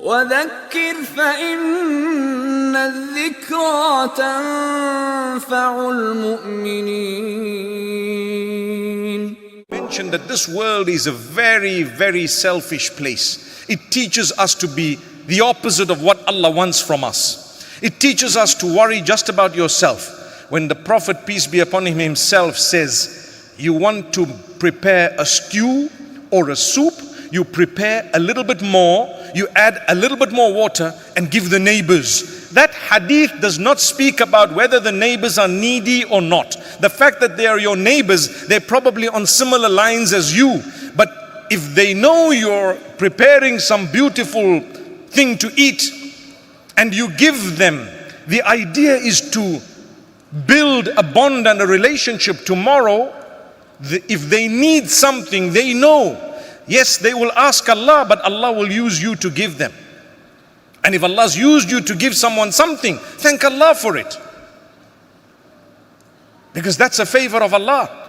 وذكر فإن الذكرى تنفع المؤمنين. Mentioned that this world is a very, very selfish place. It teaches us to be the opposite of what Allah wants from us. It teaches us to worry just about yourself. When the Prophet, peace be upon him, himself says, you want to prepare a stew or a soup, you prepare a little bit more, you add a little bit more water and give the neighbors. That hadith does not speak about whether the neighbors are needy or not. The fact that they are your neighbors, they're probably on similar lines as you. But if they know you're preparing some beautiful thing to eat and you give them, the idea is to build a bond and a relationship. Tomorrow, if they need something, they know. Yes, they will ask Allah, but Allah will use you to give them. And if Allah's used you to give someone something, thank Allah for it. Because that's a favor of Allah.